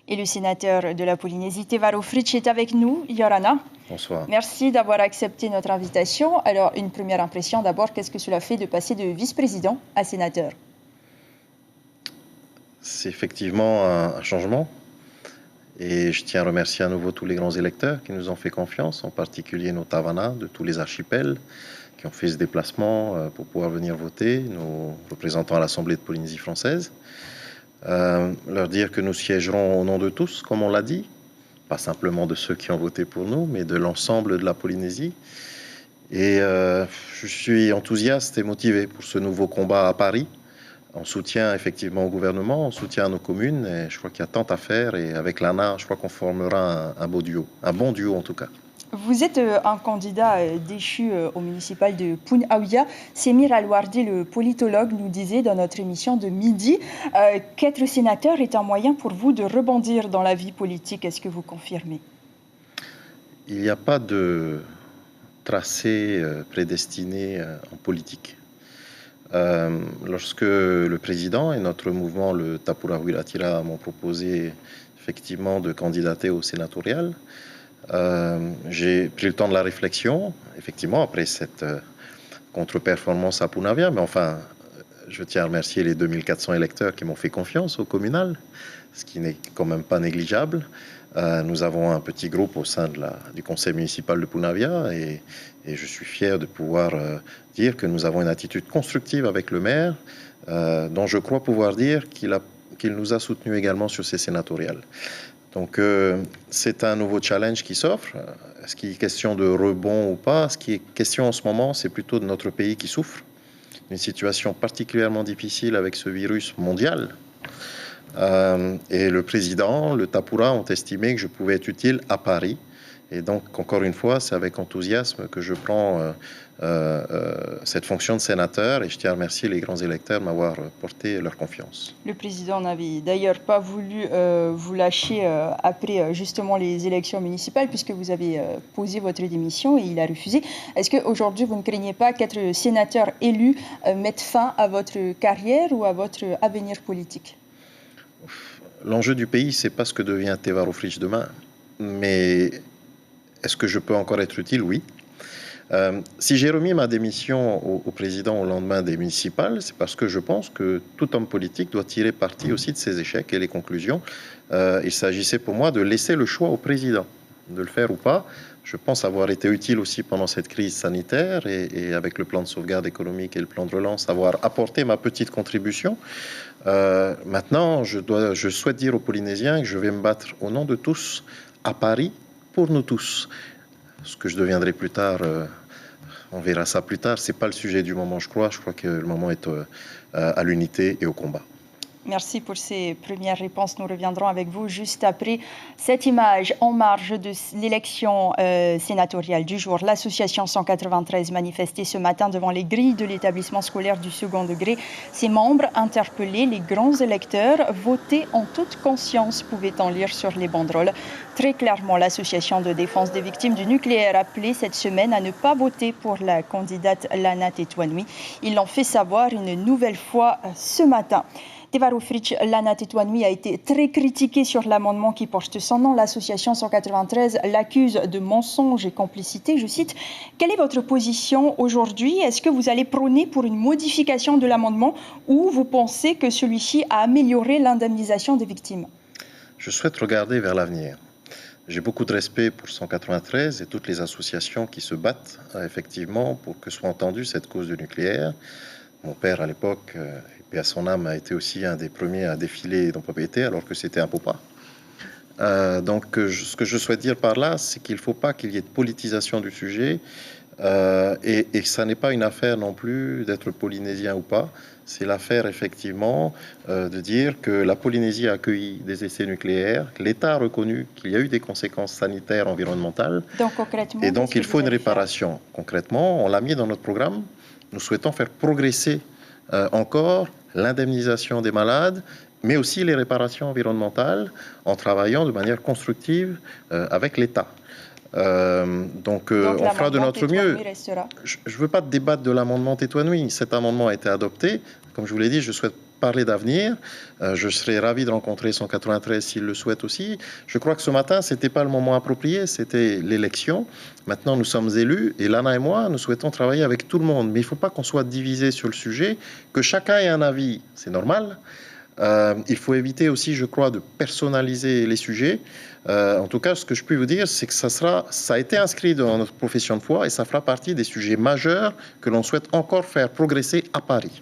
Et le sénateur de la Polynésie, Te Varufric, est avec nous. Yorana. Bonsoir. Merci d'avoir accepté notre invitation. Alors, une première impression d'abord, qu'est-ce que cela fait de passer de vice-président à sénateur? C'est effectivement un changement. Et je tiens à remercier à nouveau tous les grands électeurs qui nous ont fait confiance, en particulier nos Tavana de tous les archipels qui ont fait ce déplacement pour pouvoir venir voter, nos représentants à l'Assemblée de Polynésie française. Leur dire que nous siégerons au nom de tous, comme on l'a dit, pas simplement de ceux qui ont voté pour nous, mais de l'ensemble de la Polynésie. Et je suis enthousiaste et motivé pour ce nouveau combat à Paris, en soutien effectivement au gouvernement, en soutien à nos communes. Et je crois qu'il y a tant à faire. Et avec l'ANA, je crois qu'on formera un beau duo, un bon duo en tout cas. Vous êtes un candidat déchu au municipal de Pun-Awia. Semir Alwardi, le politologue, nous disait dans notre émission de midi qu'être sénateur est un moyen pour vous de rebondir dans la vie politique. Est-ce que vous confirmez? Il n'y a pas de tracé prédestiné en politique. Lorsque le président et notre mouvement, le Tapura Wiratira, m'ont proposé effectivement de candidater au sénatorial, j'ai pris le temps de la réflexion, effectivement, après cette contre-performance à Punavia, mais enfin, je tiens à remercier les 2400 électeurs qui m'ont fait confiance au communal, ce qui n'est quand même pas négligeable. Nous avons un petit groupe au sein du conseil municipal de Punavia et je suis fier de pouvoir dire que nous avons une attitude constructive avec le maire, dont je crois pouvoir dire qu'il nous a soutenus également sur ces sénatoriales. Donc c'est un nouveau challenge qui s'offre. Est-ce qu'il est question de rebond ou pas? Ce qui est question en ce moment, c'est plutôt de notre pays qui souffre. Une situation particulièrement difficile avec ce virus mondial. Et le président, le Tapura, ont estimé que je pouvais être utile à Paris. Et donc, encore une fois, c'est avec enthousiasme que je prends cette fonction de sénateur et je tiens à remercier les grands électeurs de m'avoir porté leur confiance. Le président n'avait d'ailleurs pas voulu vous lâcher après justement les élections municipales puisque vous avez posé votre démission et il a refusé. Est-ce qu'aujourd'hui, vous ne craignez pas qu'être sénateur élu mette fin à votre carrière ou à votre avenir politique? L'enjeu du pays, c'est pas ce que devient Te Varufric demain, mais est-ce que je peux encore être utile? Oui. Si j'ai remis ma démission au président au lendemain des municipales, c'est parce que je pense que tout homme politique doit tirer parti aussi de ses échecs et les conclusions. Il s'agissait pour moi de laisser le choix au président, de le faire ou pas. Je pense avoir été utile aussi pendant cette crise sanitaire et avec le plan de sauvegarde économique et le plan de relance, avoir apporté ma petite contribution. Maintenant, je souhaite dire aux Polynésiens que je vais me battre au nom de tous à Paris pour nous tous. Ce que je deviendrai plus tard, on verra ça plus tard. C'est pas le sujet du moment, je crois. Je crois que le moment est à l'unité et au combat. Merci pour ces premières réponses. Nous reviendrons avec vous juste après cette image. En marge de l'élection sénatoriale du jour, l'association 193 manifestait ce matin devant les grilles de l'établissement scolaire du second degré. Ses membres interpellaient les grands électeurs. Voter en toute conscience, pouvait-on lire sur les banderoles. Très clairement, l'association de défense des victimes du nucléaire appelait cette semaine à ne pas voter pour la candidate Lana Tetuanui. Ils l'ont fait savoir une nouvelle fois ce matin. Te Varufric, Lana Tetuanui a été très critiquée sur l'amendement qui porte son nom. L'association 193 l'accuse de mensonges et complicité. Je cite, « Quelle est votre position aujourd'hui? Est-ce que vous allez prôner pour une modification de l'amendement ou vous pensez que celui-ci a amélioré l'indemnisation des victimes ?» Je souhaite regarder vers l'avenir. J'ai beaucoup de respect pour 193 et toutes les associations qui se battent effectivement pour que soit entendue cette cause du nucléaire. Mon père, à l'époque, et à son âme, a été aussi un des premiers à défiler dans propriété, alors que c'était un popa. Donc, ce que je souhaite dire par là, c'est qu'il ne faut pas qu'il y ait de politisation du sujet, et ça n'est pas une affaire non plus d'être polynésien ou pas. C'est l'affaire, effectivement, de dire que la Polynésie a accueilli des essais nucléaires, que l'État a reconnu qu'il y a eu des conséquences sanitaires, environnementales, et donc il faut une réparation. Concrètement, on l'a mis dans notre programme. Nous souhaitons faire progresser encore l'indemnisation des malades, mais aussi les réparations environnementales en travaillant de manière constructive avec l'État. Donc on fera de notre mieux. Je ne veux pas débattre de l'amendement Tetuanui. Cet amendement a été adopté. Comme je vous l'ai dit, je souhaite parler d'avenir. Je serais ravi de rencontrer 193 s'il le souhaite aussi. Je crois que ce matin, ce n'était pas le moment approprié, c'était l'élection. Maintenant, nous sommes élus et Lana et moi, nous souhaitons travailler avec tout le monde. Mais il ne faut pas qu'on soit divisé sur le sujet, que chacun ait un avis, c'est normal. Il faut éviter aussi, je crois, de personnaliser les sujets. En tout cas, ce que je peux vous dire, c'est que ça a été inscrit dans notre profession de foi et ça fera partie des sujets majeurs que l'on souhaite encore faire progresser à Paris.